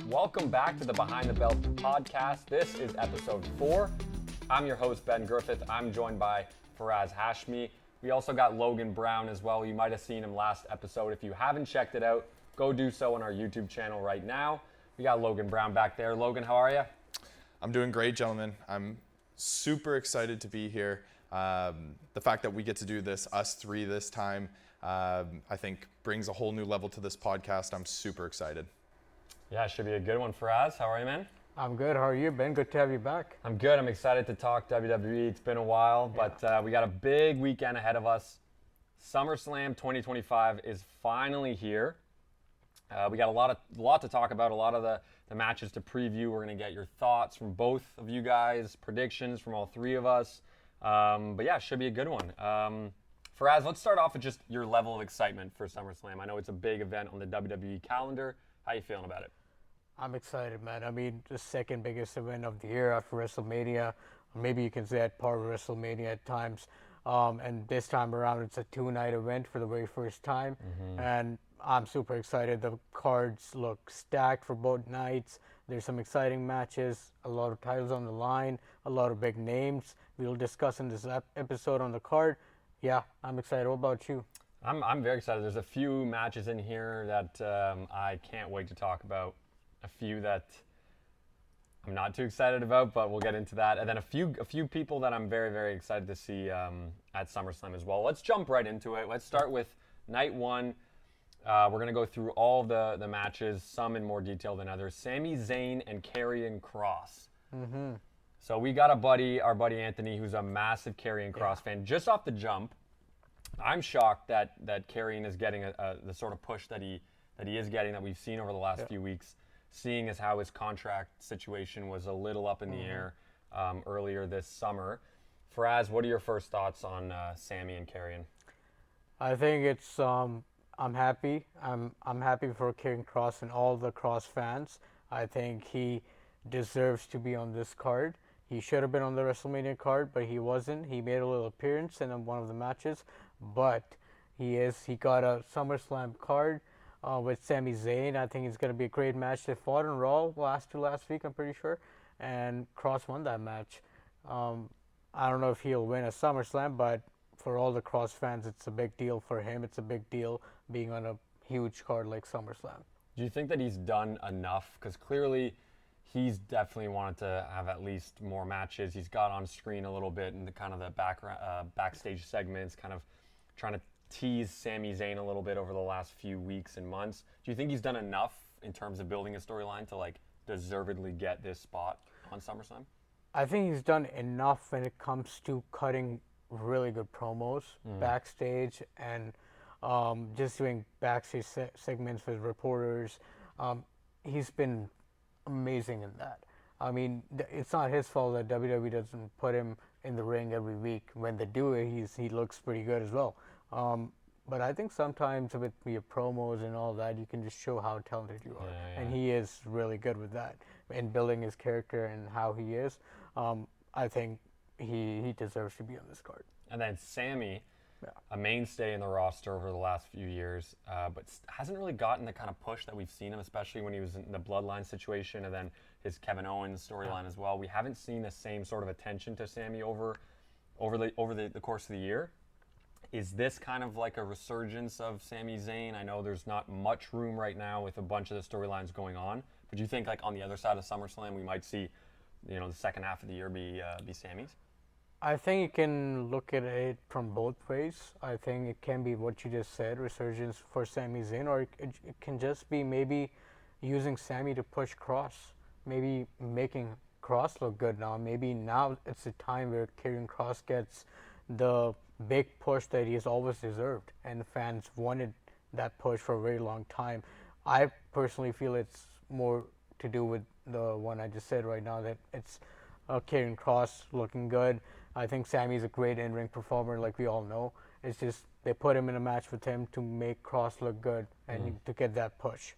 Welcome back to the Behind the Belt podcast. This is episode 4. I'm your host, Ben Griffith. I'm joined by Faraz Hashmi. We also got Logan Brown as well. You might have seen him last episode. If you haven't checked it out, go do so on our YouTube channel right now. We got Logan Brown back there. Logan, how are you? I'm doing great, gentlemen. I'm super excited to be here. The fact that we get to do this, us three this time, I think brings a whole new level to this podcast. I'm super excited. Yeah, it should be a good one. Faraz, how are you, man? I'm good. How are you, Ben? Good to have you back. I'm good. I'm excited to talk WWE. It's been a while, but we got a big weekend ahead of us. Summer Slam 2025 is finally here. We got a lot to talk about, a lot of the matches to preview. We're going to get your thoughts from both of you guys, predictions from all three of us. But yeah, it should be a good one. Faraz, let's start off with just your level of excitement for SummerSlam. I know it's a big event on the WWE calendar. How are you feeling about it? I'm excited, man. I mean, the second biggest event of the year after WrestleMania. Or maybe you can say at par with WrestleMania at times. And this time around, it's a 2-night event for the very first time. And I'm super excited. The cards look stacked for both nights. There's some exciting matches, a lot of titles on the line, a lot of big names. We'll discuss in this episode on the card. Yeah, I'm excited. What about you? I'm very excited. There's a few matches in here that I can't wait to talk about. A few that I'm not too excited about, but we'll get into that. And then a few people that I'm very, very excited to see at SummerSlam as well. Let's jump right into it. Let's start with night one. We're going to go through all the matches, some in more detail than others. Sami Zayn and Karrion Kross. So we got our buddy Anthony, who's a massive Karrion Kross fan. Just off the jump, I'm shocked that Karrion is getting the sort of push that he is getting, that we've seen over the last few weeks, seeing as how his contract situation was a little up in the air earlier this summer. Faraz, what are your first thoughts on Sami and Karrion? I think it's I'm happy. I'm happy for Karrion Kross and all the Kross fans. I think he deserves to be on this card. He should have been on the WrestleMania card, but he wasn't. He made a little appearance in one of the matches, but he got a SummerSlam card with Sami Zayn. I think it's going to be a great match. They fought on Raw last week, I'm pretty sure, and Kross won that match. I don't know if he'll win a SummerSlam, but for all the Kross fans, it's a big deal for him. It's a big deal being on a huge card like SummerSlam. Do you think that he's done enough? Because clearly he's definitely wanted to have at least more matches. He's got on screen a little bit in the kind of the backstage segments, kind of trying to tease Sami Zayn a little bit over the last few weeks and months. Do you think he's done enough in terms of building a storyline to like deservedly get this spot on SummerSlam? I think he's done enough when it comes to cutting really good promos backstage and just doing backstage segments with reporters. He's been amazing in that. I mean, it's not his fault that WWE doesn't put him in the ring every week. When they do it, he looks pretty good as well. But I think sometimes with your promos and all that, you can just show how talented you are. And he is really good with that. In building his character and how he is, I think he deserves to be on this card. And then Sami, a mainstay in the roster over the last few years, but hasn't really gotten the kind of push that we've seen him, especially when he was in the Bloodline situation and then his Kevin Owens storyline as well. We haven't seen the same sort of attention to Sami over the course of the year. Is this kind of like a resurgence of Sami Zayn? I know there's not much room right now with a bunch of the storylines going on, but do you think like on the other side of SummerSlam we might see, the second half of the year be Sami's? I think you can look at it from both ways. I think it can be what you just said, resurgence for Sami Zayn, or it can just be maybe using Sami to push Kross, maybe making Kross look good now. Maybe now it's a time where Karrion Kross gets the big push that he has always deserved, and the fans wanted that push for a very long time. I personally feel it's more to do with the one I just said right now, that it's Karrion Kross looking good. I think Sami's a great in-ring performer, like we all know. It's just they put him in a match with him to make Kross look good and to get that push.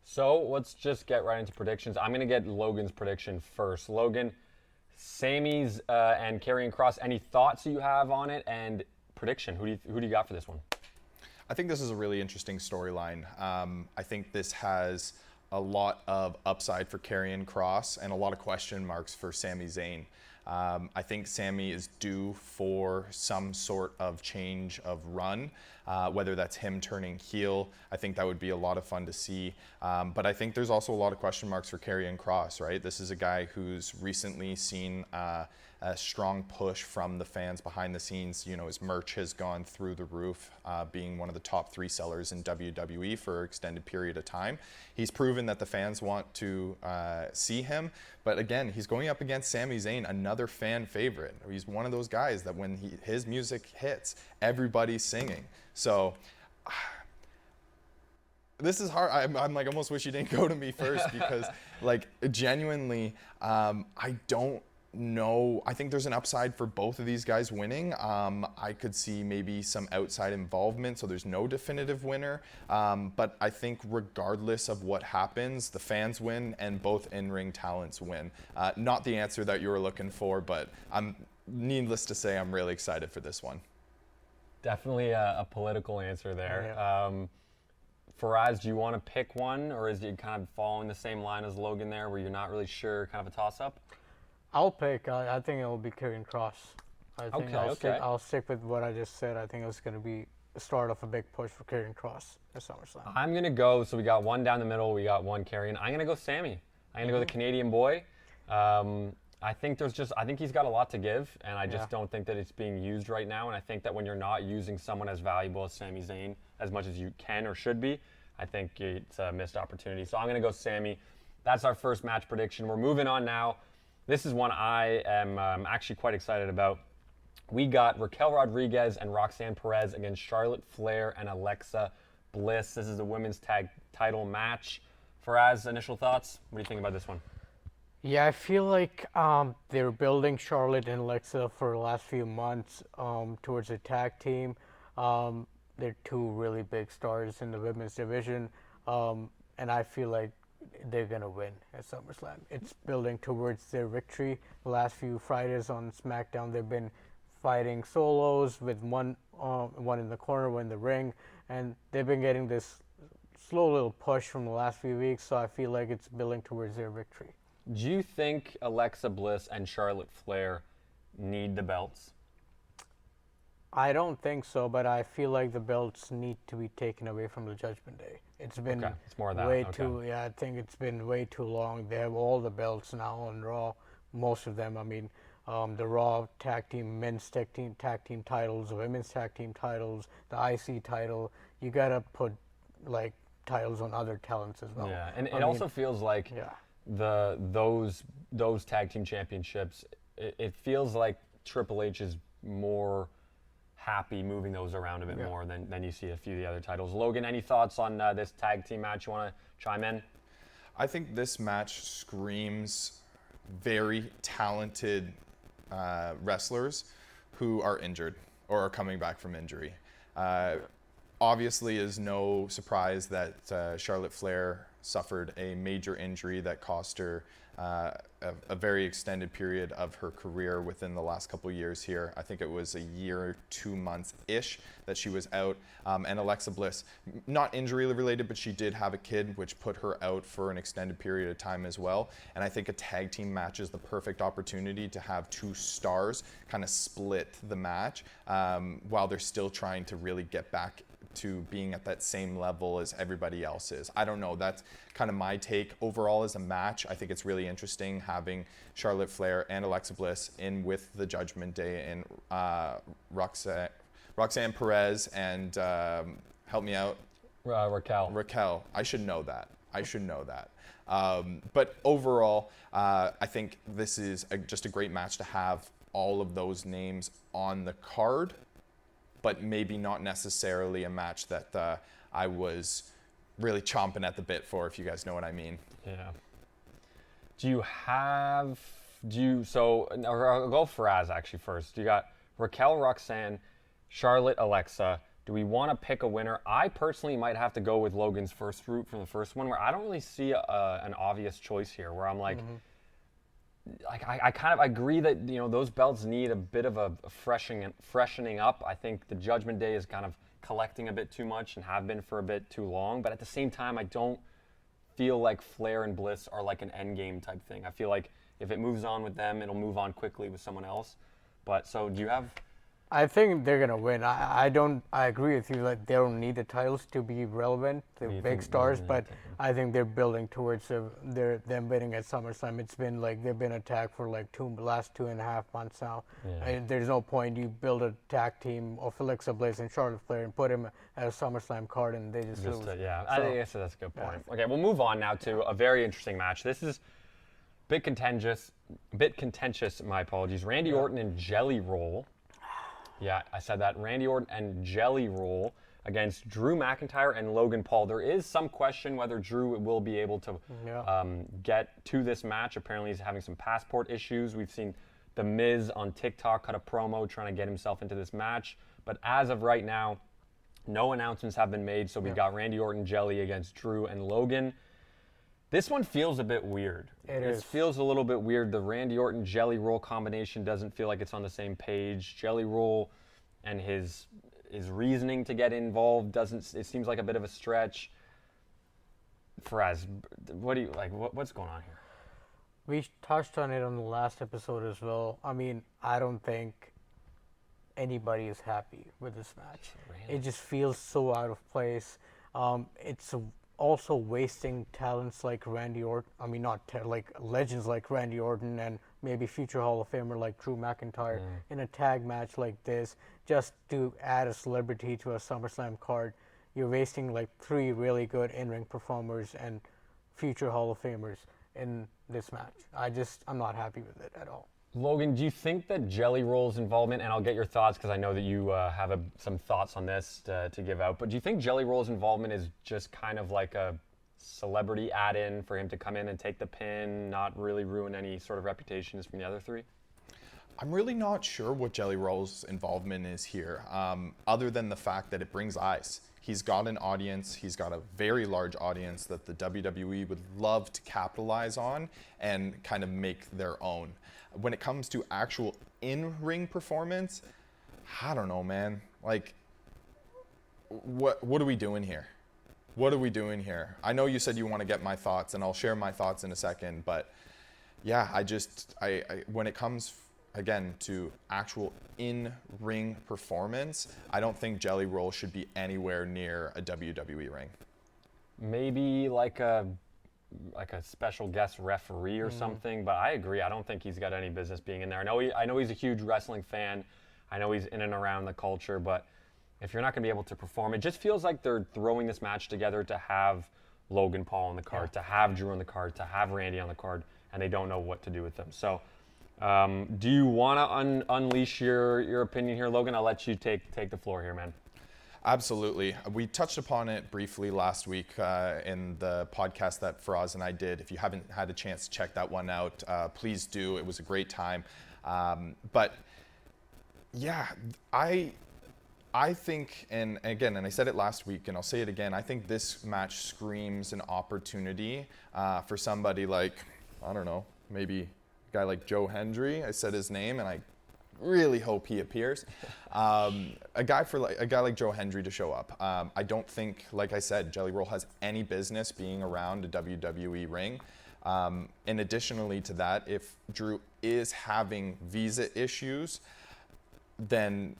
So let's just get right into predictions. I'm going to get Logan's prediction first. Logan, Sami's and Karrion Kross, any thoughts you have on it, and prediction? Who do you got for this one? I think this is a really interesting storyline. I think this has a lot of upside for Karrion Kross and a lot of question marks for Sami Zayn. I think Sami is due for some sort of change of run, whether that's him turning heel. I think that would be a lot of fun to see. But I think there's also a lot of question marks for Karrion Kross, right? This is a guy who's recently seen a strong push from the fans behind the scenes. You know, his merch has gone through the roof, being one of the top 3 sellers in WWE for an extended period of time. He's proven that the fans want to see him. But again, he's going up against Sami Zayn, another fan favorite. He's one of those guys that when his music hits, everybody's singing. So this is hard. I'm like, almost wish you didn't go to me first because like genuinely, I don't know. I think there's an upside for both of these guys winning. I could see maybe some outside involvement, so there's no definitive winner. But I think regardless of what happens, the fans win and both in-ring talents win. Not the answer that you were looking for, but needless to say, I'm really excited for this one. Definitely a political answer there. Yeah. Faraz, do you want to pick one, or is it kind of following the same line as Logan there, where you're not really sure, kind of a toss-up? I'll pick. I think it'll be Karrion Kross. I think I'll stick with what I just said. I think it's going to be the start of a big push for Karrion Kross at SummerSlam. I'm going to go, so we got one down the middle, we got one Karrion. I'm going to go Sami. I'm going to go the Canadian boy. I think he's got a lot to give, and I just don't think that it's being used right now. And I think that when you're not using someone as valuable as Sami Zayn as much as you can or should be, I think it's a missed opportunity. So I'm going to go Sami. That's our first match prediction. We're moving on now. This is one I am actually quite excited about. We got Raquel Rodriguez and Roxanne Perez against Charlotte Flair and Alexa Bliss. This is a women's tag title match. Faraz, initial thoughts? What do you think about this one? Yeah, I feel like they're building Charlotte and Alexa for the last few months towards a tag team. They're 2 really big stars in the women's division, and I feel like they're going to win at SummerSlam. It's building towards their victory. The last few Fridays on SmackDown, they've been fighting solos with one in the corner, one in the ring, and they've been getting this slow little push from the last few weeks, so I feel like it's building towards their victory. Do you think Alexa Bliss and Charlotte Flair need the belts? I don't think so, but I feel like the belts need to be taken away from the Judgment Day. It's been it's more of that. way too. Yeah, I think it's been way too long. They have all the belts now on Raw, most of them. I mean, the Raw tag team, men's tag team titles, the women's tag team titles, the IC title. You gotta put like titles on other talents as well. Yeah, and it also feels like those tag team championships. It feels like Triple H is more happy moving those around a bit more than you see a few of the other titles. Logan, any thoughts on this tag team match? You want to chime in? I think this match screams very talented wrestlers who are injured or are coming back from injury. Obviously, is no surprise that Charlotte Flair suffered a major injury that cost her a very extended period of her career within the last couple of years here. I think it was a year, 2 months-ish that she was out. And Alexa Bliss, not injury related, but she did have a kid, which put her out for an extended period of time as well. And I think a tag team match is the perfect opportunity to have 2 stars kind of split the match while they're still trying to really get back to being at that same level as everybody else is. I don't know, that's kind of my take. Overall as a match, I think it's really interesting having Charlotte Flair and Alexa Bliss in with the Judgment Day and Roxanne Perez and help me out. Raquel. I should know that. But overall, I think this is just a great match to have all of those names on the card, but maybe not necessarily a match that I was really chomping at the bit for, if you guys know what I mean. Yeah. So I'll go Faraz actually first. You got Raquel, Roxanne, Charlotte, Alexa. Do we want to pick a winner? I personally might have to go with Logan's first route from the first one, where I don't really see an obvious choice here, where I'm like, I kind of agree that those belts need a bit of a freshening up. I think the Judgment Day is kind of collecting a bit too much and have been for a bit too long. But at the same time, I don't feel like Flair and Bliss are like an end game type thing. I feel like if it moves on with them, it'll move on quickly with someone else. But so do you have? I think they're gonna win. I don't. I agree with you. Like they don't need the titles to be relevant. They're You big think- stars, yeah, but okay. I think they're building towards them winning at SummerSlam. It's been like they've been attacked for like last 2.5 months now. Yeah. And there's no point you build a tag team of Alexa Bliss and Charlotte Flair and put him at a SummerSlam card and they just lose. Yeah, So, I guess that's a good point. Okay, we'll move on now to a very interesting match. This is a bit contentious. My apologies. Randy Orton and Jelly Roll. Yeah, I said that. Randy Orton and Jelly Roll against Drew McIntyre and Logan Paul. There is some question whether Drew will be able to get to this match. Apparently, he's having some passport issues. We've seen The Miz on TikTok cut a promo trying to get himself into this match. But as of right now, no announcements have been made. So we've got Randy Orton Jelly against Drew and Logan. This one feels a bit weird. It feels a little bit weird. The Randy Orton Jelly Roll combination doesn't feel like it's on the same page. Jelly Roll and his reasoning to get involved doesn't. It seems like a bit of a stretch. Faraz, what do you like? What's going on here? We touched on it on the last episode as well. I mean, I don't think anybody is happy with this match. Really? It just feels so out of place. It's also wasting talents like Randy Orton. I mean, not like legends like Randy Orton and maybe future Hall of Famer like Drew McIntyre in a tag match like this just to add a celebrity to a SummerSlam card. You're wasting like 3 really good in-ring performers and future Hall of Famers in this match. I'm not happy with it at all. Logan, do you think that Jelly Roll's involvement, and I'll get your thoughts because I know that you have some thoughts on this to give out, but do you think Jelly Roll's involvement is just kind of like a celebrity add-in for him to come in and take the pin, not really ruin any sort of reputations from the other 3? I'm really not sure what Jelly Roll's involvement is here, other than the fact that it brings eyes. He's got an audience, he's got a very large audience that the WWE would love to capitalize on and kind of make their own. When it comes to actual in-ring performance, I don't know, man. Like, what are we doing here? What are we doing here? I know you said you want to get my thoughts, and I'll share my thoughts in a second, but yeah, I when it comes, again, to actual in-ring performance, I don't think Jelly Roll should be anywhere near a WWE ring. Maybe like a special guest referee or something, but I agree. I don't think he's got any business being in there. I know he's a huge wrestling fan. I know he's in and around the culture, but if you're not going to be able to perform, it just feels like they're throwing this match together to have Logan Paul on the card, to have Drew on the card, to have Randy on the card, and they don't know what to do with them. So, do you want to unleash your opinion here, Logan? I'll let you take the floor here, man. Absolutely. We touched upon it briefly last week in the podcast that Faraz and I did. If you haven't had a chance to check that one out, please do. It was a great time. But yeah, I think, and again, and I said it last week, and I'll say it again, I think this match screams an opportunity for somebody like, I don't know, maybe a guy like Joe Hendry. I said his name, and I really hope he appears. A guy like Joe Hendry to show up. I don't think, like I said, Jelly Roll has any business being around a WWE ring. And additionally to that, if Drew is having visa issues, then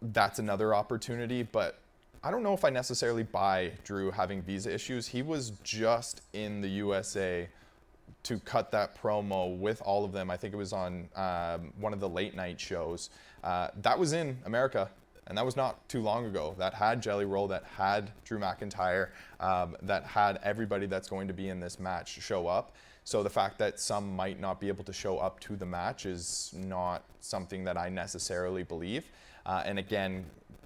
that's another opportunity. But I don't know if I necessarily buy Drew having visa issues. He was just in the USA to cut that promo with all of them. I think it was on one of the late night shows. That was in America, and that was not too long ago. That had Jelly Roll, that had Drew McIntyre, that had everybody that's going to be in this match show up. So the fact that some might not be able to show up to the match is not something that I necessarily believe. And again,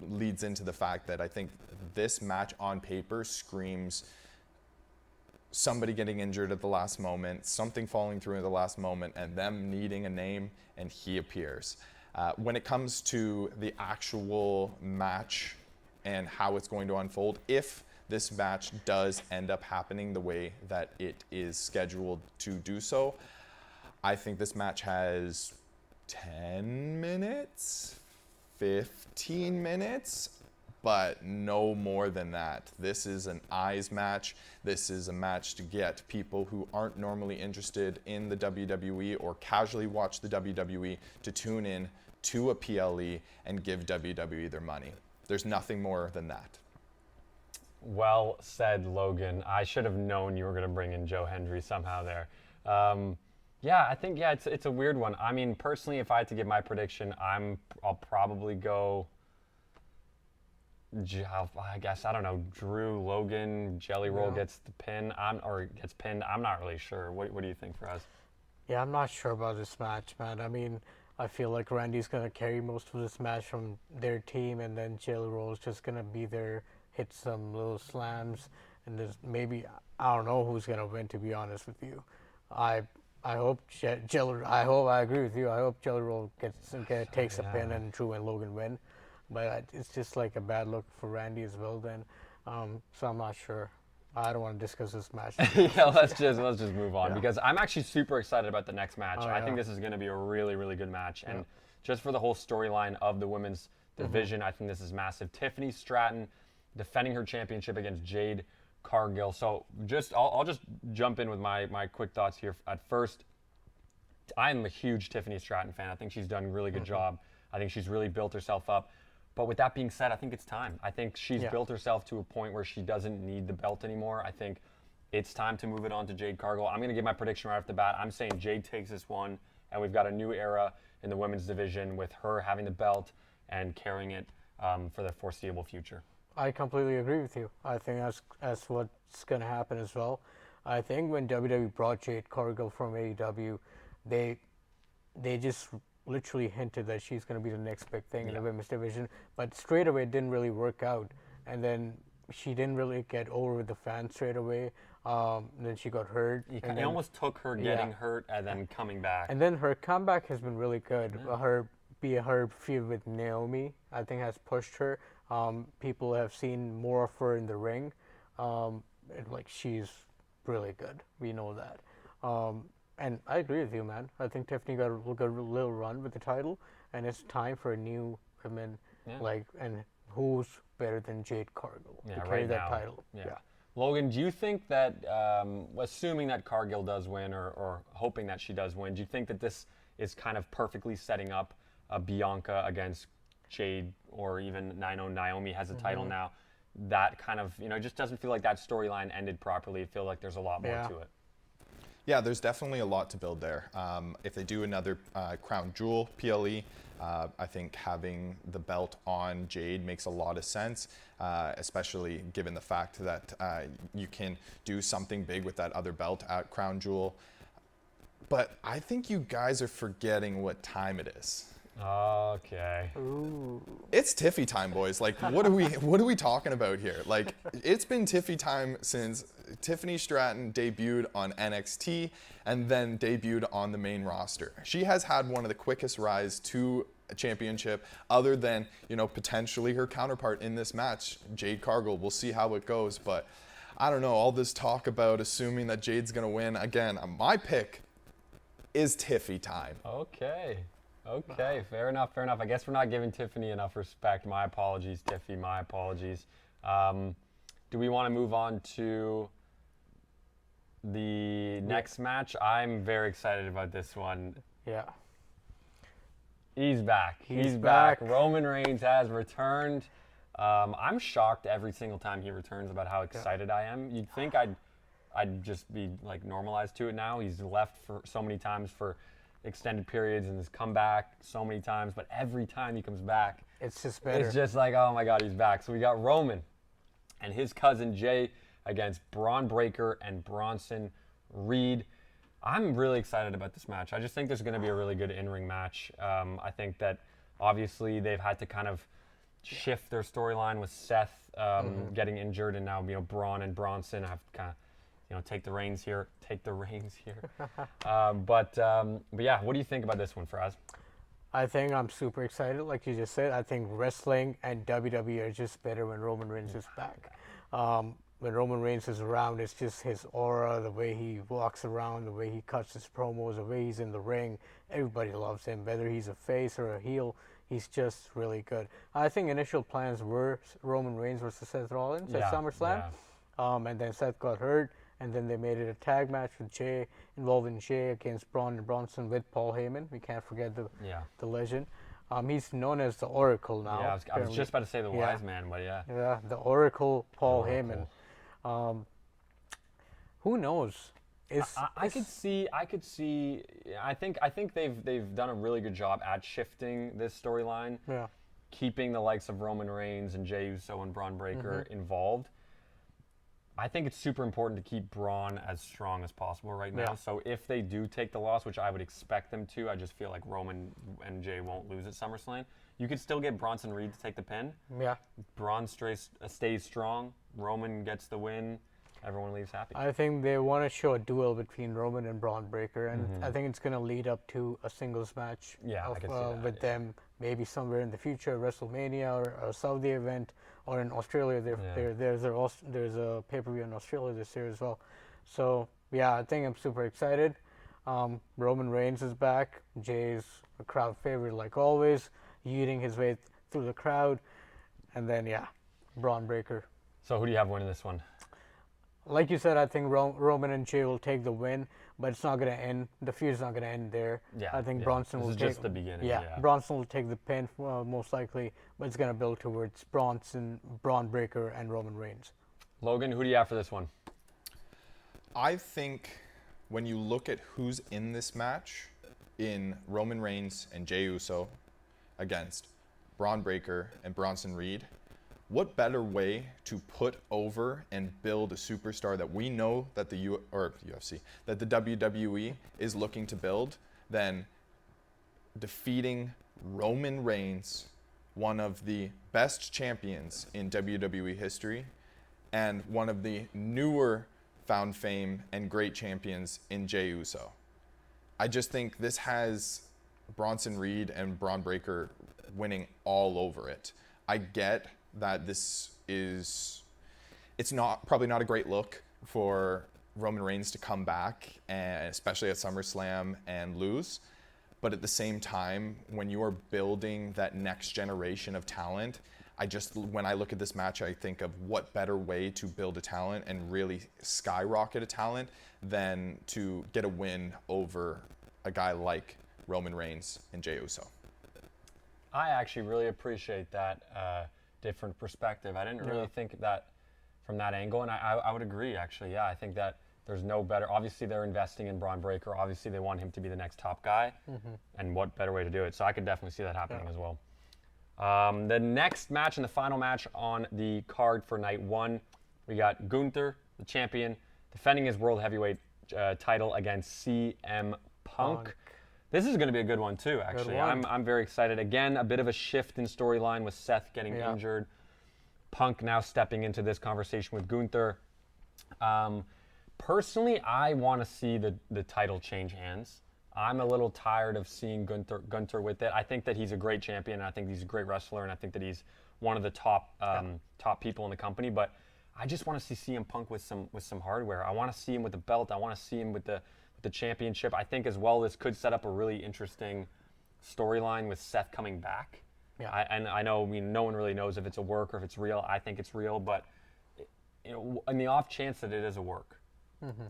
leads into the fact that I think this match on paper screams somebody getting injured at the last moment, something falling through at the last moment, and them needing a name, and he appears. When it comes to the actual match and how it's going to unfold, if this match does end up happening the way that it is scheduled to do so, I think this match has 10 minutes, 15 minutes, but no more than that. This is an eyes match. This is a match to get people who aren't normally interested in the WWE or casually watch the WWE to tune in to a PLE and give WWE their money. There's nothing more than that. Well said, Logan. I should have known you were going to bring in Joe Hendry somehow there. Yeah, I think it's a weird one. I mean, personally, if I had to give my prediction, I'll probably go. I guess I don't know. Drew, Logan, JELLYROLL gets the pin. Gets pinned. I'm not really sure. What do you think for us? Yeah, I'm not sure about this match, man. I mean, I feel like Randy's gonna carry most of this match from their team, and then JELLYROLL is just gonna be there, hit some little slams, and there's maybe I don't know who's gonna win. To be honest with you, I hope I agree with you. I hope JELLYROLL takes a pin and Drew and Logan win, but it's just like a bad look for Randy as well. Then, so I'm not sure. I don't want to discuss this match. Yeah, let's just move on because I'm actually super excited about the next match. I think this is going to be a really, really good match, and just for the whole storyline of the women's division, I think this is massive. Tiffany Stratton defending her championship against Jade Cargill. So I'll just jump in with my quick thoughts here. At first, I'm a huge Tiffany Stratton fan. I think she's done a really good job. I think she's really built herself up. But with that being said, I think it's time. I think she's built herself to a point where she doesn't need the belt anymore. I think it's time to move it on to Jade Cargill. I'm going to give my prediction right off the bat. I'm saying Jade takes this one, and we've got a new era in the women's division with her having the belt and carrying it for the foreseeable future. I completely agree with you. I think that's what's going to happen as well. I think when WWE brought Jade Cargill from AEW, they just literally hinted that she's going to be the next big thing in the women's division, but straight away it didn't really work out, and then she didn't really get over with the fans straight away. Then she got hurt. It almost took her getting hurt and then coming back. And then her comeback has been really good. Her feud with Naomi, I think, has pushed her. People have seen more of her in the ring. She's really good. We know that. And I agree with you, man. I think Tiffany got a little run with the title, and it's time for a new woman. And who's better than Jade Cargill to carry that title? Yeah. Logan, do you think that, assuming that Cargill does win, or hoping that she does win, do you think that this is kind of perfectly setting up Bianca against Jade, or even I know Naomi has a title now? That kind of, it just doesn't feel like that storyline ended properly. I feel like there's a lot more to it. Yeah, there's definitely a lot to build there. If they do another Crown Jewel PLE, I think having the belt on Jade makes a lot of sense, especially given the fact that you can do something big with that other belt at Crown Jewel. But I think you guys are forgetting what time it is. Okay. Ooh. It's Tiffy time, boys. Like, what are we talking about here? Like, it's been Tiffy time since Tiffany Stratton debuted on NXT and then debuted on the main roster. She has had one of the quickest rise to a championship, other than, potentially her counterpart in this match, Jade Cargill. We'll see how it goes, but I don't know. All this talk about assuming that Jade's gonna win, again, my pick is Tiffy time. Okay, fair enough. I guess we're not giving Tiffany enough respect. My apologies, Tiffy, my apologies. Do we want to move on to the next match? I'm very excited about this one. Yeah. He's back. He's back. Roman Reigns has returned. I'm shocked every single time he returns about how excited I am. You'd think I'd just be normalized to it now. He's left for so many times for extended periods and has come back so many times, but every time he comes back, it's just better. It's just like, oh my God, he's back. So we got Roman and his cousin Jay against Braun Breaker and Bronson Reed. I'm really excited about this match. I just think there's going to be a really good in-ring match. I think that obviously they've had to kind of shift their storyline with Seth getting injured, and now Braun and Bronson have kind of take the reins here. But yeah, what do you think about this one, Faraz? I think I'm super excited. Like you just said, I think wrestling and WWE are just better when Roman Reigns is back. When Roman Reigns is around, it's just his aura, the way he walks around, the way he cuts his promos, the way he's in the ring. Everybody loves him. Whether he's a face or a heel, He's just really good. I think initial plans were Roman Reigns versus Seth Rollins at SummerSlam, and then Seth got hurt, and then they made it a tag match with Jay, involving Jay against Braun and Bronson with Paul Heyman. We can't forget the legend. He's known as the Oracle now. Yeah, I was just about to say the wise man, but yeah. Yeah, the Oracle, Paul Heyman. Who knows? I could see. I think they've done a really good job at shifting this storyline. Yeah. Keeping the likes of Roman Reigns and Jey Uso and Braun Breaker involved. I think it's super important to keep Braun as strong as possible right now. Yeah. So if they do take the loss, which I would expect them to, I just feel like Roman and Jey won't lose at SummerSlam. You could still get Bronson Reed to take the pin. Yeah. Braun stays strong. Roman gets the win. Everyone leaves happy. I think they want to show a duel between Roman and Braun Breaker, and I think it's going to lead up to a singles match I could see that, with them, maybe somewhere in the future, WrestleMania or a Saudi event, or in Australia. There's a pay-per-view in Australia this year as well. So, yeah, I think I'm super excited. Roman Reigns is back. Jay's a crowd favorite like always, yeeting his way through the crowd. And then, Braun Breaker. So who do you have winning this one? Like you said, I think Roman and Jey will take the win, but it's not going to end. The feud's not going to end there. Yeah, I think Bronson will this is take. just the beginning. Yeah, Bronson will take the pin most likely, but it's going to build towards Braun Breaker, and Roman Reigns. Logan, who do you have for this one? I think when you look at who's in this match, in Roman Reigns and Jey Uso against Braun Breaker and Bronson Reed, what better way to put over and build a superstar that we know that the UFC, that the WWE is looking to build than defeating Roman Reigns, one of the best champions in WWE history, and one of the newer found fame and great champions in Jey Uso. I just think this has Bronson Reed and Braun Breaker winning all over it. I get that it's probably not a great look for Roman Reigns to come back, and especially at SummerSlam, and lose. But at the same time, when you are building that next generation of talent, when I look at this match, I think of what better way to build a talent and really skyrocket a talent than to get a win over a guy like Roman Reigns and Jey Uso. I actually really appreciate that different perspective. I didn't really think that from that angle, and I would agree, actually. Yeah, I think that there's no better. Obviously, they're investing in Braun Breaker. Obviously, they want him to be the next top guy, and what better way to do it? So I could definitely see that happening as well. The next match and the final match on the card for night one, we got Gunther, the champion, defending his World Heavyweight title against CM Punk. This is going to be a good one too, actually. I'm very excited. Again, a bit of a shift in storyline with Seth getting injured. Punk now stepping into this conversation with Gunther. Personally, I want to see the title change hands. I'm a little tired of seeing Gunther with it. I think that he's a great champion, and I think he's a great wrestler, and I think that he's one of the top people in the company. But I just want to see CM Punk with some hardware. I want to see him with the belt. I want to see him with the championship. I think as well this could set up a really interesting storyline with Seth coming back. Yeah. I know, no one really knows if it's a work or if it's real. I think it's real, but in the off chance that it is a work,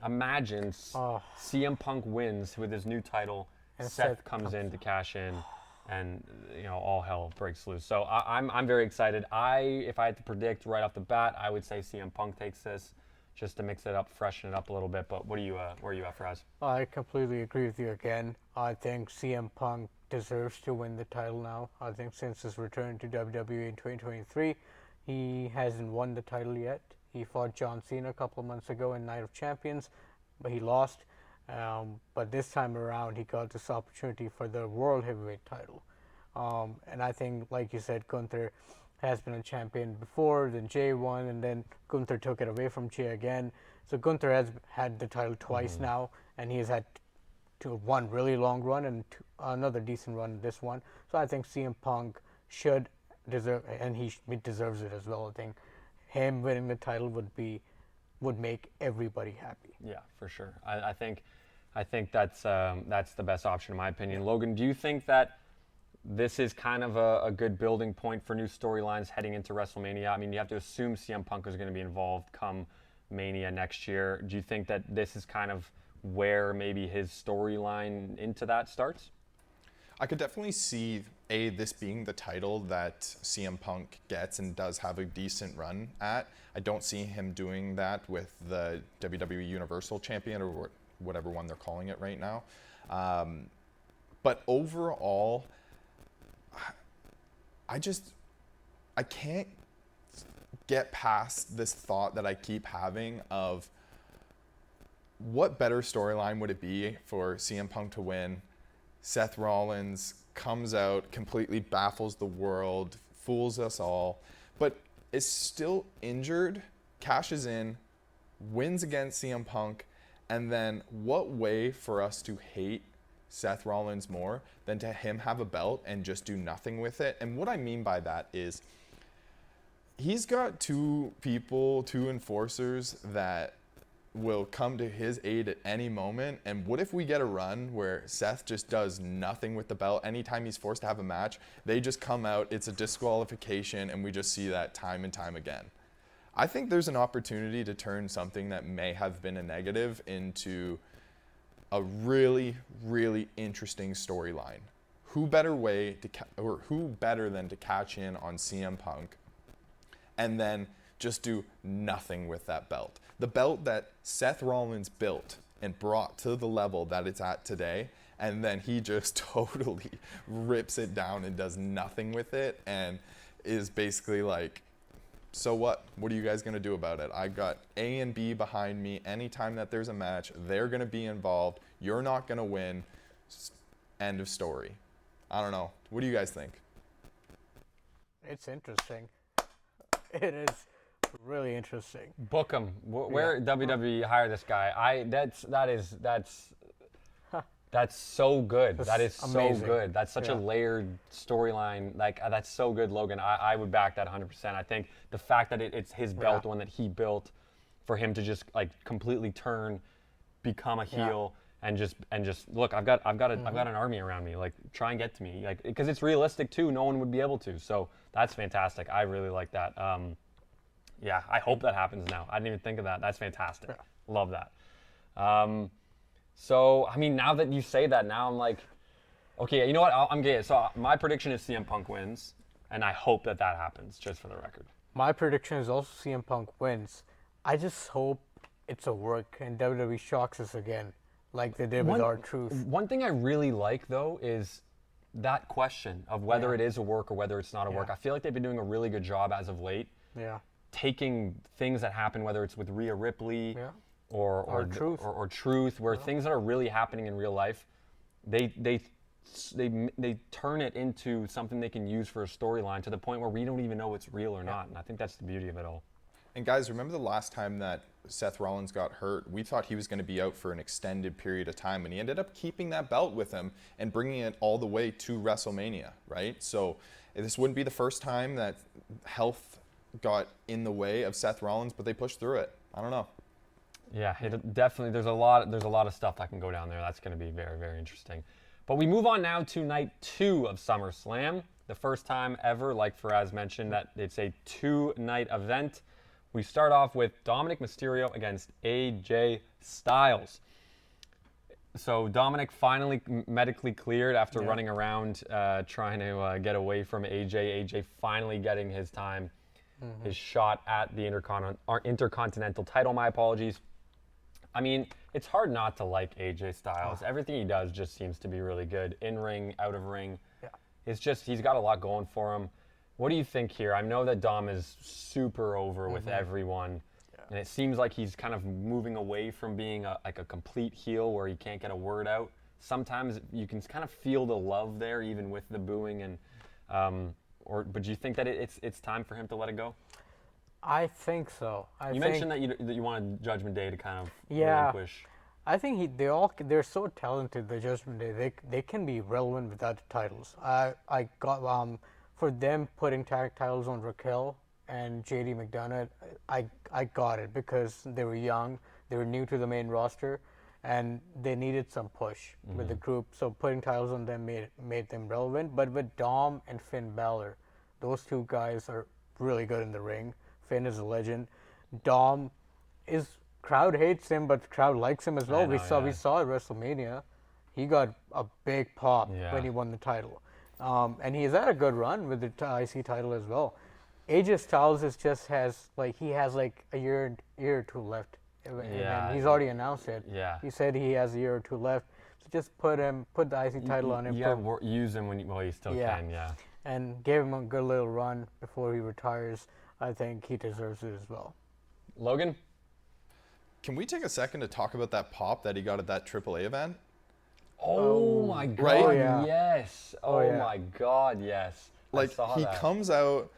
imagine CM Punk wins with his new title, and Seth comes in to cash in, and all hell breaks loose. So I'm very excited. If I had to predict right off the bat, I would say CM Punk takes this, just to mix it up, freshen it up a little bit. But where are you at, Faraz? I completely agree with you again. I think CM Punk deserves to win the title now. I think since his return to WWE in 2023, he hasn't won the title yet. He fought John Cena a couple of months ago in Night of Champions, but he lost. But this time around, he got this opportunity for the World Heavyweight title. And I think, like you said, Gunther has been a champion before, then Jay won, and then Gunther took it away from Jay again. So Gunther has had the title twice now, and he has had one really long run and another decent run this one. So I think CM Punk should deserve, and he deserves it as well. I think him winning the title would make everybody happy. Yeah, for sure. I think that's the best option in my opinion. Logan, do you think that this is kind of a good building point for new storylines heading into WrestleMania. I mean, you have to assume CM Punk is going to be involved come Mania next year. Do you think that this is kind of where maybe his storyline into that starts? I could definitely see this being the title that CM Punk gets and does have a decent run at. I don't see him doing that with the WWE Universal Champion or whatever one they're calling it right now. But overall, I can't get past this thought that I keep having of what better storyline would it be for CM Punk to win? Seth Rollins comes out, completely baffles the world, fools us all, but is still injured, cashes in, wins against CM Punk, and then what way for us to hate Seth Rollins more than to him have a belt and just do nothing with it? And what I mean by that is he's got two enforcers that will come to his aid at any moment. And what if we get a run where Seth just does nothing with the belt? Anytime he's forced to have a match, they just come out, it's a disqualification, and we just see that time and time again. I think there's an opportunity to turn something that may have been a negative into a really, really interesting storyline. Who better than to catch in on CM Punk and then just do nothing with that belt? The belt that Seth Rollins built and brought to the level that it's at today, and then he just totally rips it down and does nothing with it and is basically like, so what? What are you guys going to do about it? I got A and B behind me. Anytime that there's a match, they're going to be involved. You're not going to win. End of story. I don't know. What do you guys think? It's interesting. It is really interesting. Book him. Where WWE hire this guy? That's so good. That is so amazing. good. That's such a layered storyline. Like that's so good, Logan. I would back that 100%. I think the fact that it's his belt, one that he built, for him to just like completely turn, become a heel, and just look. I've got an army around me. Like try and get to me. Like because it's realistic too. No one would be able to. So that's fantastic. I really like that. Yeah, I hope that happens now. I didn't even think of that. That's fantastic. Yeah. Love that. So, I mean, now that you say that, now I'm like, okay, you know what? I'm gay. So my prediction is CM Punk wins, and I hope that happens, just for the record. My prediction is also CM Punk wins. I just hope it's a work and WWE shocks us again, like they did with R-Truth. One thing I really like, though, is that question of whether it is a work or whether it's not a work. I feel like they've been doing a really good job as of late. Yeah. Taking things that happen, whether it's with Rhea Ripley or Truth, where things that are really happening in real life, they turn it into something they can use for a storyline to the point where we don't even know it's real or not. And I think that's the beauty of it all. And guys, remember the last time that Seth Rollins got hurt? We thought he was going to be out for an extended period of time, and he ended up keeping that belt with him and bringing it all the way to WrestleMania, right? So this wouldn't be the first time that health got in the way of Seth Rollins, but they pushed through it. I don't know. Yeah, it definitely. There's a lot of stuff that can go down there. That's going to be very, very interesting. But we move on now to night 2 of Summer Slam. The first time ever, like Faraz mentioned, that it's a 2-night event. We start off with Dominic Mysterio against AJ Styles. So Dominic finally medically cleared after running around trying to get away from AJ. AJ finally getting his time, his shot at the Intercontinental title. My apologies. I mean, it's hard not to like AJ Styles. Everything he does just seems to be really good. In ring, out of ring. Yeah. It's just, he's got a lot going for him. What do you think here? I know that Dom is super over with everyone. Yeah. And it seems like he's kind of moving away from being a complete heel where he can't get a word out. Sometimes you can kind of feel the love there, even with the booing. And but do you think that it's time for him to let it go? I think so. You mentioned that you wanted Judgment Day to kind of relinquish. I think they're so talented. The Judgment Day, they can be relevant without the titles. I got for them putting tag titles on Raquel and JD McDonough. I got it because they were young, they were new to the main roster, and they needed some push with the group. So putting titles on them made them relevant. But with Dom and Finn Balor, those two guys are really good in the ring. Finn is a legend. Dom is crowd hates him, but the crowd likes him as well. know, We saw at WrestleMania, he got a big pop Yeah. when he won the title, and he's had a good run with the IC title as well. AJ Styles has a year or two left, and Yeah. he's already announced it. Yeah. He said he has a year or two left. So just put the IC title on him. Yeah, use him while you still Yeah. can. Yeah. And gave him a good little run before he retires. I think he deserves it as well. Logan. Can we take a second to talk about that pop that he got at that AAA event? Oh my God! Right? Yeah. Yes. Oh, Oh yeah. my God! Yes. I Like saw he that. comes out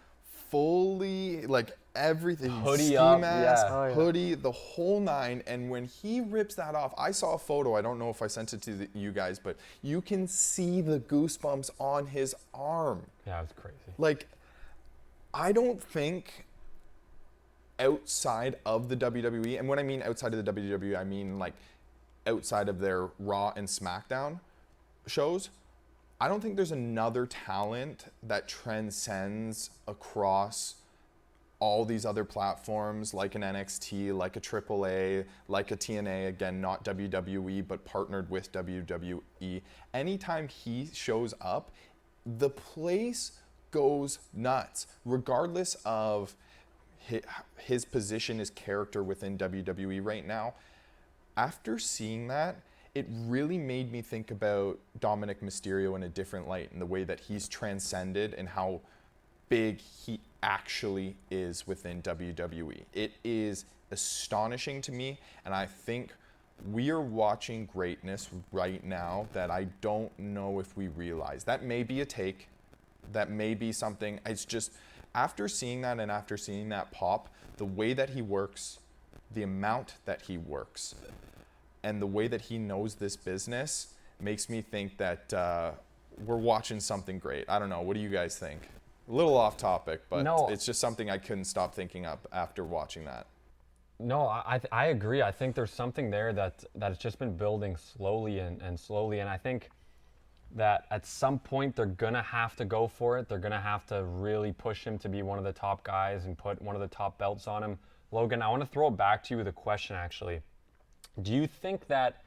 fully like everything, Hoodie ski up, mask, yeah. Oh, yeah. hoodie, the whole nine. And when he rips that off, I saw a photo. I don't know if I sent it to you guys, but you can see the goosebumps on his arm. Yeah, it was crazy. Like, I don't think outside of the WWE, and when I mean outside of the WWE, I mean like outside of their Raw and SmackDown shows, I don't think there's another talent that transcends across all these other platforms, like an NXT, like a AAA, like a TNA, again, not WWE, but partnered with WWE. Anytime he shows up, the place goes nuts, regardless of his position, his character within WWE right now. After seeing that, it really made me think about Dominic Mysterio in a different light, in the way that he's transcended and how big he actually is within WWE. It is astonishing to me, and I think we are watching greatness right now that I don't know if we realize. That may be a take, that may be something. It's just, after seeing that and after seeing that pop, the way that he works, the amount that he works, and the way that he knows this business makes me think that we're watching something great. I don't know. What do you guys think? A little off topic, but No. it's just something I couldn't stop thinking of after watching that. No, I agree. I think there's something there that's just been building slowly and slowly, and I think that at some point they're gonna have to go for it. They're gonna have to really push him to be one of the top guys and put one of the top belts on him. Logan, I want to throw it back to you with a question, actually. Do you think that,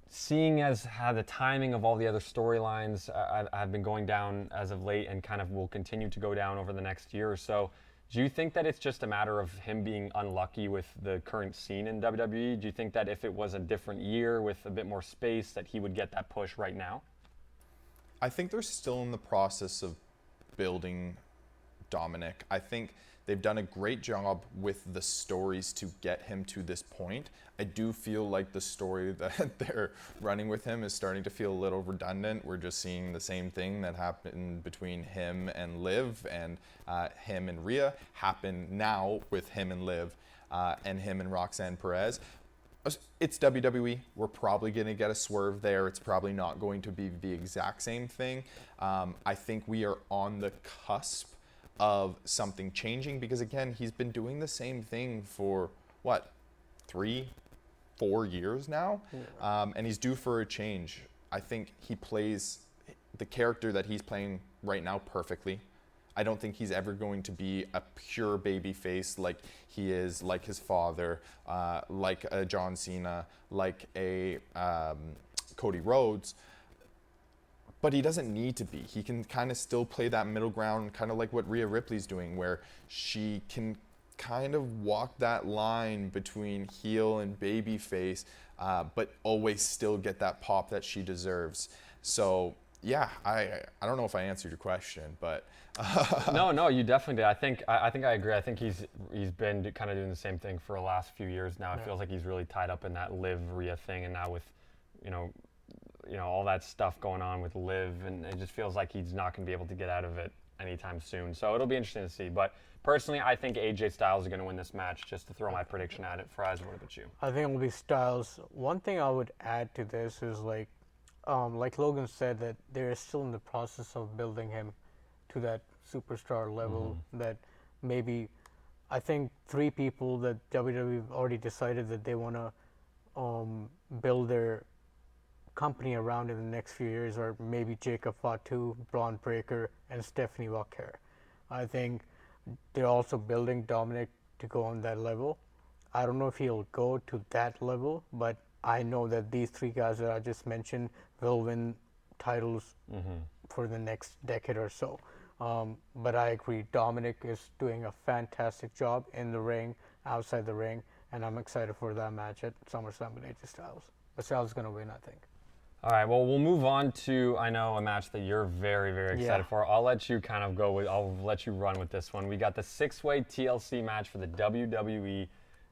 seeing as how the timing of all the other storylines have been going down as of late and kind of will continue to go down over the next year or so, do you think that it's just a matter of him being unlucky with the current scene in WWE? Do you think that if it was a different year with a bit more space, that he would get that push right now? I think they're still in the process of building Dominic. I think they've done a great job with the stories to get him to this point. I do feel like the story that they're running with him is starting to feel a little redundant. We're just seeing the same thing that happened between him and Liv, and him and Rhea happen now with him and Liv, and him and Roxanne Perez. It's WWE. We're probably going to get a swerve there. It's probably not going to be the exact same thing. I think we are on the cusp of something changing, because again, he's been doing the same thing for what, 3-4 years now, and he's due for a change. I think he plays the character that he's playing right now perfectly. I don't think he's ever going to be a pure baby face like he is, like his father, like a John Cena, like a Cody Rhodes. But he doesn't need to be. He can kind of still play that middle ground, kind of like what Rhea Ripley's doing, where she can kind of walk that line between heel and baby face, but always still get that pop that she deserves. So yeah, I don't know if I answered your question, but No, you definitely did. I think I agree. I think he's been kind of doing the same thing for the last few years now. It feels like he's really tied up in that Liv Rhea thing, and now with, you know, all that stuff going on with Liv, and it just feels like he's not going to be able to get out of it anytime soon. So it'll be interesting to see. But personally, I think AJ Styles is going to win this match, just to throw my prediction at it. Faraz, what about you? I think it will be Styles. One thing I would add to this is like Logan said, that they're still in the process of building him to that superstar level. That maybe, I think 3 people that WWE already decided that they want to build their company around in the next few years, or maybe Jacob Fatu, Braun Breaker, and Stephanie Walker. I think they're also building Dominic to go on that level. I don't know if he'll go to that level, but I know that these three guys that I just mentioned will win titles for the next decade or so. But I agree, Dominic is doing a fantastic job in the ring, outside the ring, and I'm excited for that match at SummerSlam with AJ Styles. But Styles is going to win, I think. All right, well, we'll move on to, I know, a match that you're very, very excited for. I'll let you kind of go with, I'll let you run with this one. We got the 6-way TLC match for the WWE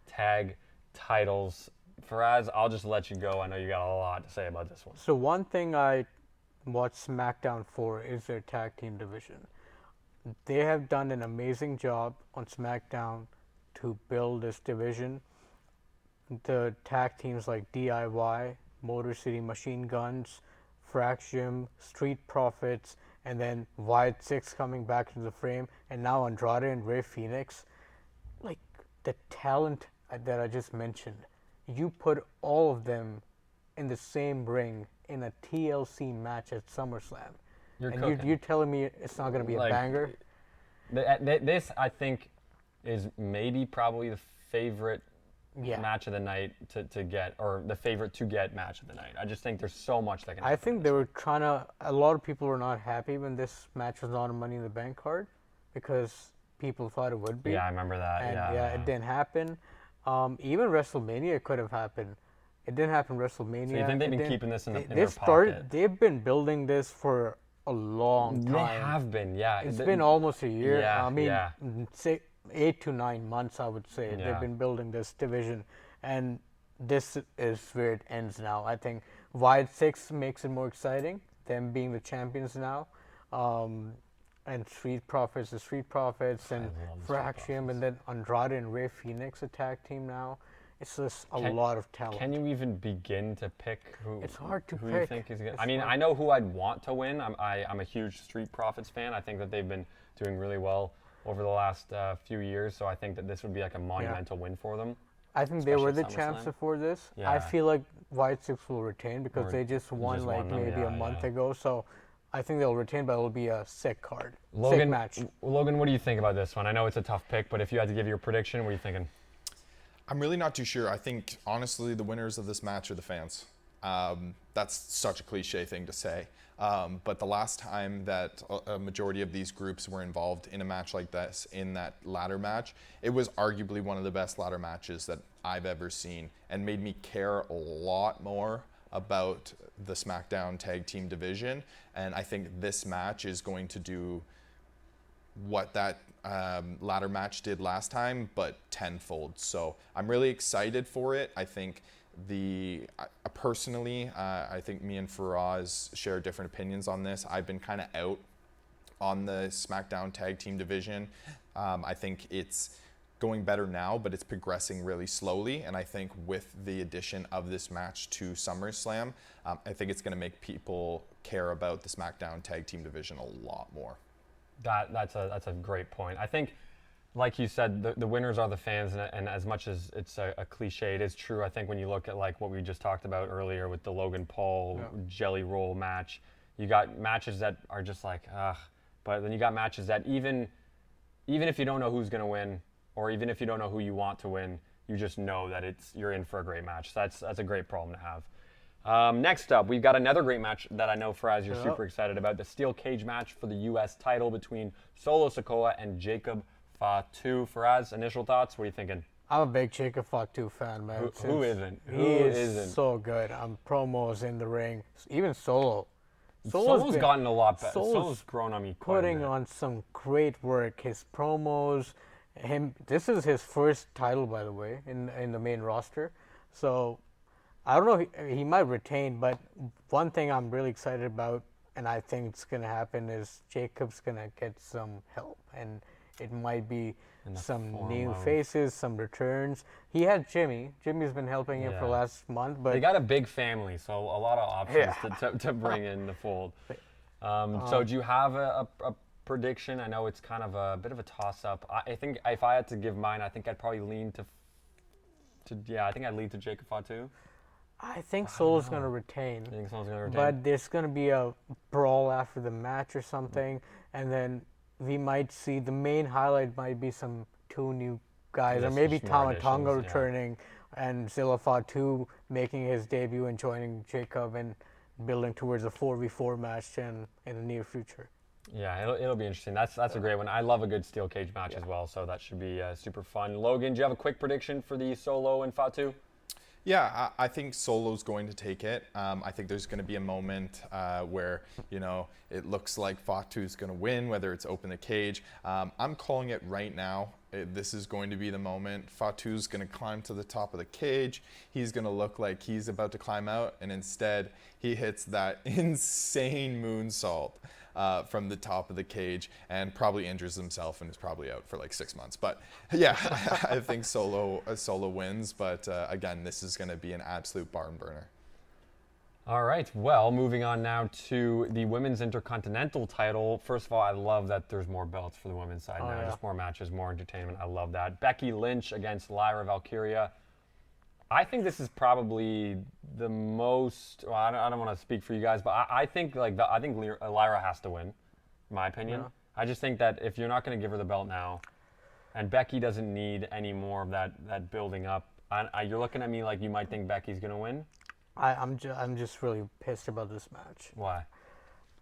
Tag Titles. Faraz, I'll just let you go. I know you got a lot to say about this one. So one thing I watch SmackDown for is their tag team division. They have done an amazing job on SmackDown to build this division. The tag teams like DIY, Motor City Machine Guns, Fraction, Street Profits, and then Wyatt Six coming back into the frame, and now Andrade and Rey Fenix. Like, the talent that I just mentioned, you put all of them in the same ring in a TLC match at SummerSlam. You're telling me it's not going to be a banger? This, I think, is maybe probably the favorite match of the night to get, or the favorite to get match of the night. I just think there's so much that can happen. I think they were trying to, a lot of people were not happy when this match was not a Money in the Bank card because people thought it would be. Yeah, I remember that. And it didn't happen. Even WrestleMania could have happened. It didn't happen WrestleMania. So you think they've been keeping this in their pocket? They've been building this for a long time. They have been, yeah. It's been almost a year. Yeah, I mean, say 8 to 9 months, I would say. Yeah. They've been building this division, and this is where it ends now. I think Wyatt Six makes it more exciting, them being the champions now. And Street Profits, the Street Profits, and Fraction, and then Andrade and Rey Fenix, a tag team now. It's just a lot of talent. Can you even begin to pick who? It's hard to who pick. You think is gonna, I mean, I know who I'd want to win. I'm a huge Street Profits fan. I think that they've been doing really well over the last few years. So I think that this would be like a monumental win for them. I think they were the champs before this. Yeah. I feel like Wyatt Six will retain because they just won maybe a month ago. So I think they'll retain, but it'll be a sick card. Sick match. Logan, what do you think about this one? I know it's a tough pick, but if you had to give your prediction, what are you thinking? I'm really not too sure. I think, honestly, the winners of this match are the fans. That's such a cliche thing to say. But the last time that a majority of these groups were involved in a match like this, in that ladder match, it was arguably one of the best ladder matches that I've ever seen and made me care a lot more about the SmackDown Tag Team division. And I think this match is going to do what that ladder match did last time, but tenfold. So I'm really excited for it. I think personally, I think me and Faraz share different opinions on this. I've been kind of out on the SmackDown Tag Team division. I think it's going better now, but it's progressing really slowly. And I think with the addition of this match to SummerSlam, I think it's going to make people care about the SmackDown Tag Team division a lot more. That's a great point. I think, like you said, the winners are the fans, and as much as it's a cliche, it is true. I think when you look at like what we just talked about earlier with the Logan Paul Jelly Roll match, you got matches that are just like, ugh. But then you got matches that even if you don't know who's gonna win, or even if you don't know who you want to win, you just know that you're in for a great match. That's a great problem to have. Next up, we've got another great match that I know, Faraz, you're super excited about. The steel cage match for the U.S. title between Solo Sikoa and Jacob Fatu. Faraz, initial thoughts? What are you thinking? I'm a big Jacob Fatu fan, man. Who isn't? He is so good. Promos in the ring. Even Solo. Solo's gotten a lot better. Solo's grown on me quite a bit. Putting on some great work. His promos. This is his first title, by the way, in the main roster. So I don't know, he might retain, but one thing I'm really excited about, and I think it's going to happen, is Jacob's going to get some help. And it might be some new faces, some returns. He had Jimmy. Jimmy's been helping him for the last month. But they got a big family, so a lot of options to bring in the fold. So do you have a prediction? I know it's kind of a bit of a toss-up. I think if I had to give mine, I think I'd probably lean to I think I'd lean to Jacob Fatu. I think Solo's going to retain. I think someone's gonna retain. But there's going to be a brawl after the match or something, and then we might see the main highlight might be some two new guys, or Just maybe more Tama additions, yeah. returning and Zilla Fatu making his debut and joining Jacob and building towards a 4v4 match in the near future. Yeah, it'll be interesting. That's a great one. I love a good steel cage match as well, so that should be super fun. Logan, do you have a quick prediction for the Solo and Fatu? Yeah, I think Solo's going to take it. I think there's going to be a moment where, it looks like Fatu's going to win, whether it's open the cage. I'm calling it right now. This is going to be the moment. Fatu's going to climb to the top of the cage. He's going to look like he's about to climb out, and instead he hits that insane moonsault from the top of the cage and probably injures himself and is probably out for like 6 months. But yeah, I think Solo wins. But again, this is going to be an absolute barn burner. All right, well, moving on now to the Women's Intercontinental title. First of all, I love that there's more belts for the women's side now. yeah. Just more matches, more entertainment. I love that. Becky Lynch against Lyra Valkyria. I think this is probably the most. Well, I don't want to speak for you guys, but I think Lyra has to win, in my opinion. Yeah. I just think that if you're not going to give her the belt now, and Becky doesn't need any more of that building up, you're looking at me like you might think Becky's going to win. I'm just really pissed about this match Why?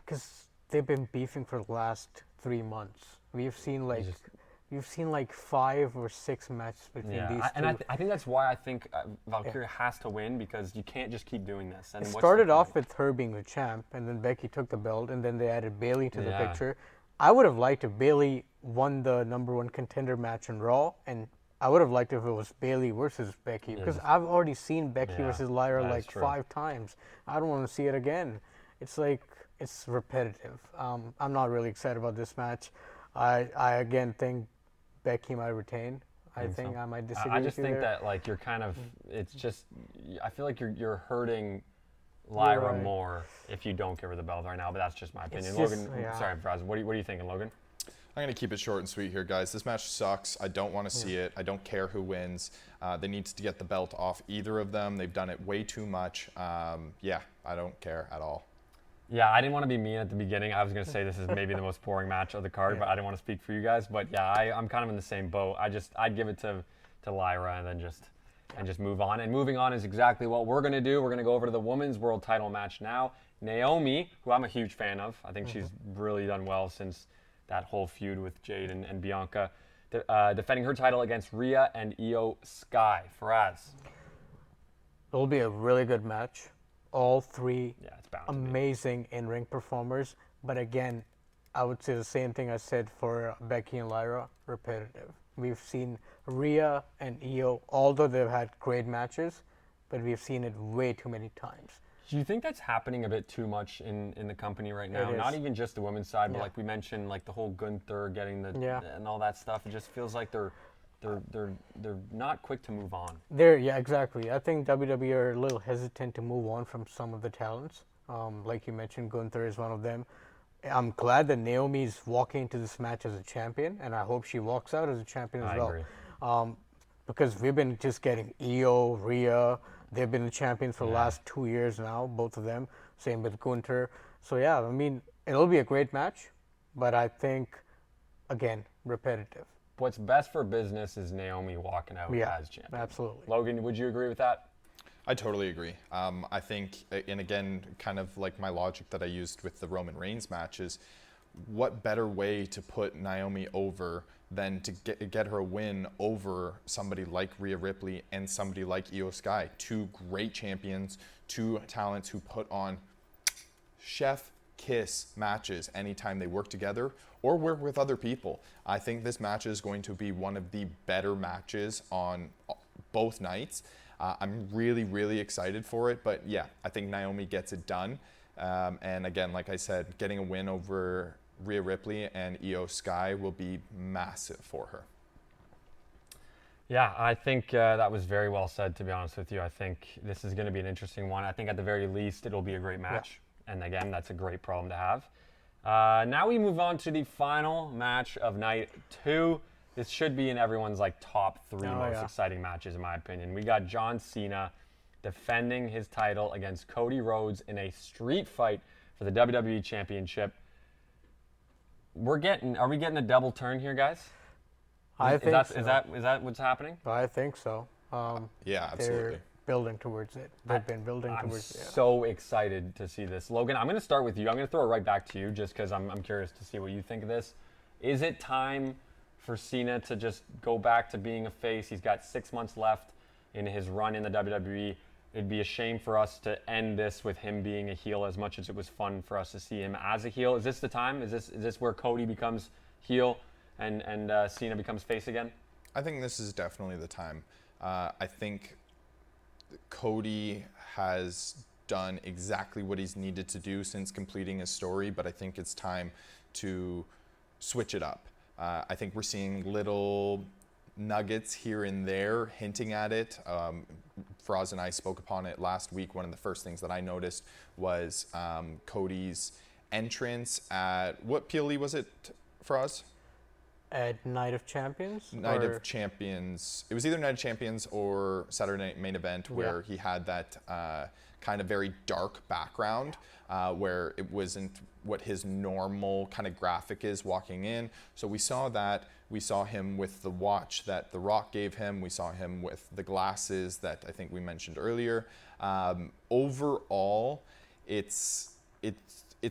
because they've been beefing for the last 3 months. We've seen like 5 or 6 matches between these two. And I think that's why I think Valkyria has to win, because you can't just keep doing this. And It what's the started point? off with her being the champ, and then Becky took the belt, and then they added Bailey to the Yeah. picture. I would have liked if Bailey won the #1 contender match in Raw, and I would have liked if it was Bailey versus Becky, because I've already seen Becky Yeah, versus Lyra that is like true. 5 times. I don't want to see it again. It's like, it's repetitive. I'm not really excited about this match. I again think Becky might retain. I think so? I might disagree I with just you think there. that like you're kind of, it's just, I feel like you're hurting Lyra right. more if you don't give her the belt right now, but that's just my opinion. just- Logan, yeah. sorry, Faraz, what are you thinking, Logan? I'm going to keep it short and sweet here, guys. This match sucks. I don't want to see it. I don't care who wins. They need to get the belt off either of them. They've done it way too much. Yeah, I don't care at all. Yeah, I didn't want to be mean at the beginning. I was going to say this is maybe the most boring match of the card, but I didn't want to speak for you guys. But yeah, I'm kind of in the same boat. I'd give it to Lyra and then just move on. And moving on is exactly what we're going to do. We're going to go over to the women's world title match now. Naomi, who I'm a huge fan of. I think she's really done well since that whole feud with Jade and Bianca. Defending her title against Rhea and Io Sky. Faraz. It'll be a really good match. All 3 Yeah, it's bound to be. amazing in-ring performers. But again, I would say the same thing I said for Becky and Lyra, repetitive. We've seen Rhea and Io, although they've had great matches, but we've seen it way too many times. Do you think that's happening a bit too much in the company right now? It Not is. even just the women's side, but Yeah. like we mentioned, like the whole Gunther getting Yeah. and all that stuff. It just feels like they're not quick to move on. Yeah, exactly. I think WWE are a little hesitant to move on from some of the talents. Like you mentioned, Gunther is one of them. I'm glad that Naomi's walking into this match as a champion, and I hope she walks out as a champion as I well. agree. Because we've been just getting Io, Rhea. They've been the champions for the last 2 years now, both of them. Same with Gunther. So yeah, I mean, it'll be a great match, but I think, again, repetitive. What's best for business is Naomi walking out Yeah, as champion. absolutely. Logan, would you agree with that? I totally agree. I think, and again, kind of like my logic that I used with the Roman Reigns matches, what better way to put Naomi over than to get her a win over somebody like Rhea Ripley and somebody like Io Sky, 2 great champions, 2 talents who put on chef kiss matches anytime they work together or work with other people. I think this match is going to be one of the better matches on both nights. I'm really, really excited for it. But yeah, I think Naomi gets it done. And again, like I said, getting a win over Rhea Ripley and Io Sky will be massive for her. Yeah, I think that was very well said, to be honest with you. I think this is going to be an interesting one. I think at the very least, it'll be a great match. And again, that's a great problem to have. Now we move on to the final match of night 2. This should be in everyone's like top 3 most exciting matches, in my opinion. We got John Cena defending his title against Cody Rhodes in a street fight for the WWE Championship. Are we getting a double turn here, guys? I think so. Is that what's happening? I think so. Yeah, absolutely. They're building towards it. They've been building towards it. I'm so excited to see this. Logan, I'm going to start with you. I'm going to throw it right back to you just because I'm curious to see what you think of this. Is it time for Cena to just go back to being a face? He's got 6 months left in his run in the WWE. It'd be a shame for us to end this with him being a heel as much as it was fun for us to see him as a heel. Is this the time? Is this where Cody becomes heel and Cena becomes face again? I think this is definitely the time. I think Cody has done exactly what he's needed to do since completing his story, but I think it's time to switch it up. I think we're seeing little nuggets here and there hinting at it. Faraz and I spoke upon it last week. One of the first things that I noticed was Cody's entrance at, what PLE was it, Faraz? At Night of Champions? Night of Champions. It was either Night of Champions or Saturday Night Main Event, where he had that kind of very dark background where it wasn't what his normal kind of graphic is walking in. So we saw that. We saw him with the watch that The Rock gave him. We saw him with the glasses that I think we mentioned earlier. Overall, it's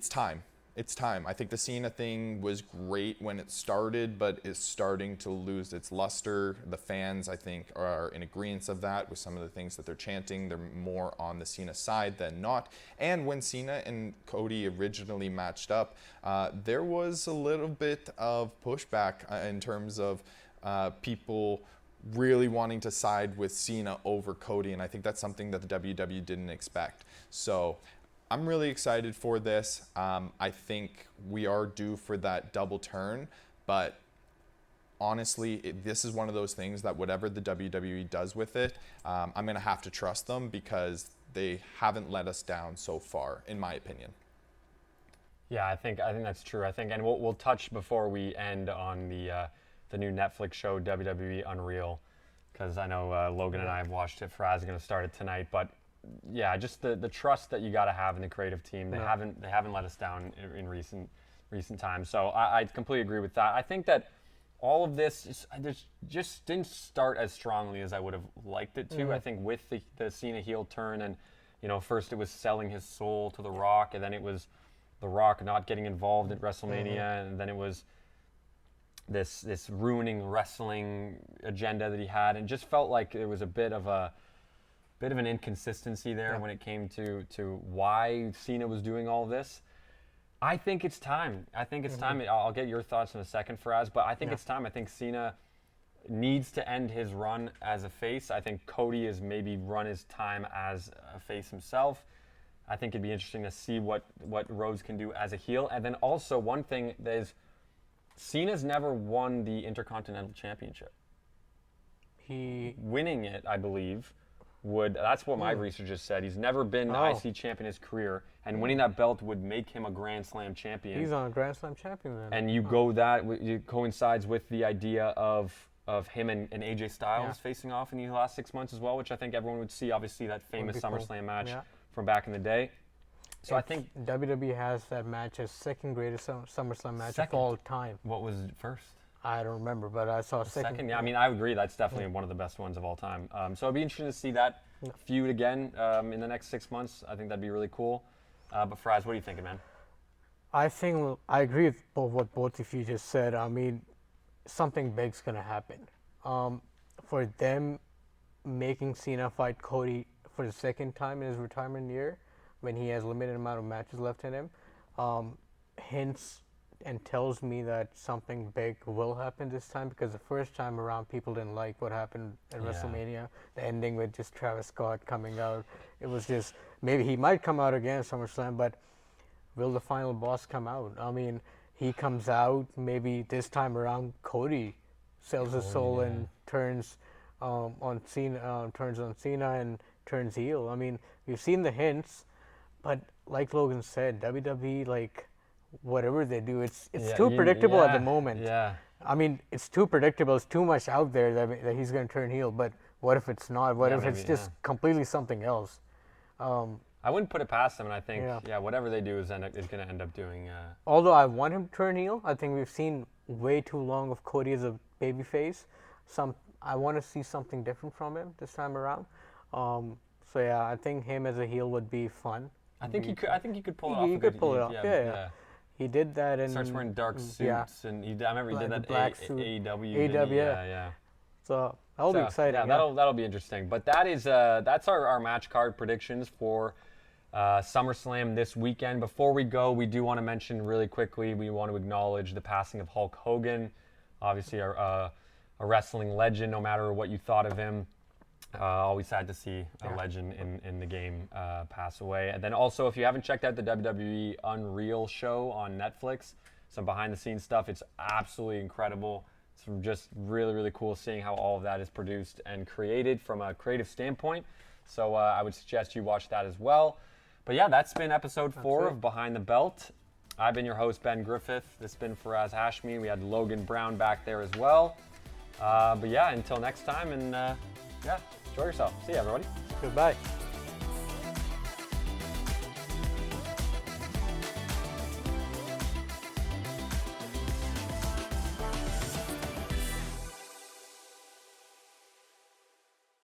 time. It's time. I think the Cena thing was great when it started, but it's starting to lose its luster. The fans, I think, are in agreement of that with some of the things that they're chanting. They're more on the Cena side than not. And when Cena and Cody originally matched up, there was a little bit of pushback in terms of people really wanting to side with Cena over Cody, and I think that's something that the WWE didn't expect. So I'm really excited for this. I think we are due for that double turn, but honestly, this is one of those things that whatever the WWE does with it, I'm going to have to trust them because they haven't let us down so far, in my opinion. Yeah, I think that's true. I think, and we'll touch before we end on the new Netflix show WWE Unreal, because I know Logan and I have watched it. Faraz is going to start it tonight, but yeah, just the trust that you got to have in the creative team. They haven't let us down in recent times. So I completely agree with that. I think that all of this just didn't start as strongly as I would have liked it to. I think with the Cena heel turn, and first it was selling his soul to The Rock, and then it was The Rock not getting involved at WrestleMania, and then it was this ruining wrestling agenda that he had, and just felt like there was a bit of an inconsistency there when it came to why Cena was doing all this. I think it's time. Time. I'll get your thoughts in a second, Faraz, but I think it's time. I think Cena needs to end his run as a face. I think Cody has maybe run his time as a face himself. I think it'd be interesting to see what Rhodes can do as a heel. And then also one thing is Cena's never won the Intercontinental Championship. Winning it, I believe, that's what my research has said. He's never been the IC champion in his career, and winning that belt would make him a Grand Slam champion. He's on a Grand Slam champion then. And it coincides with the idea of him and AJ Styles facing off in the last 6 months as well, which I think everyone would see. Obviously, that famous Summer Slam match from back in the day. So I think WWE has that match as second greatest SummerSlam match of all time. What was first? I don't remember, but I saw second. Yeah, I mean, I agree. That's definitely one of the best ones of all time. So it'd be interesting to see that feud again in the next 6 months. I think that'd be really cool. But Faraz, what are you thinking, man? I think I agree with what both of you just said. I mean, something big's gonna happen. For them making Cena fight Cody for the second time in his retirement year, when he has limited amount of matches left in him, hints and tells me that something big will happen this time, because the first time around people didn't like what happened at WrestleMania. The ending with just Travis Scott coming out. It was just, maybe he might come out again at SummerSlam, but will the final boss come out? I mean, he comes out, maybe this time around Cody sells his soul and turns on Cena and turns heel. I mean, we've seen the hints, but like Logan said, WWE, like, whatever they do, it's too predictable at the moment. Yeah. I mean, it's too predictable. It's too much out there that he's going to turn heel. But what if it's not? What Yeah, if it's maybe, just completely something else? I wouldn't put it past them, and I think Yeah. whatever they do is going to end up doing. Although I want him to turn heel, I think we've seen way too long of Cody as a babyface. I want to see something different from him this time around. So yeah, I think him as a heel would be fun. I think he could pull it off. He a could bit. pull it off. Yeah. He did that in. Starts wearing dark suits, yeah. and I remember he did The that black suit. AEW. AEW, yeah. So that'll be exciting. Yeah, that'll be interesting. But that's our match card predictions for Summer Slam this weekend. Before we go, we do want to mention really quickly, we want to acknowledge the passing of Hulk Hogan, obviously a wrestling legend. No matter what you thought of him, always sad to see a legend in the game pass away. And then also, if you haven't checked out the WWE Unreal show on Netflix, some behind the scenes stuff, it's absolutely incredible. It's just really, really cool seeing how all of that is produced and created from a creative standpoint. So I would suggest you watch that as well. But yeah, that's been episode 4 of Behind the Belt. I've been your host, Ben Griffith. This has been Faraz Hashmi. We had Logan Brown back there as well. But yeah, until next time, and yeah, enjoy yourself. See you, everybody. Goodbye.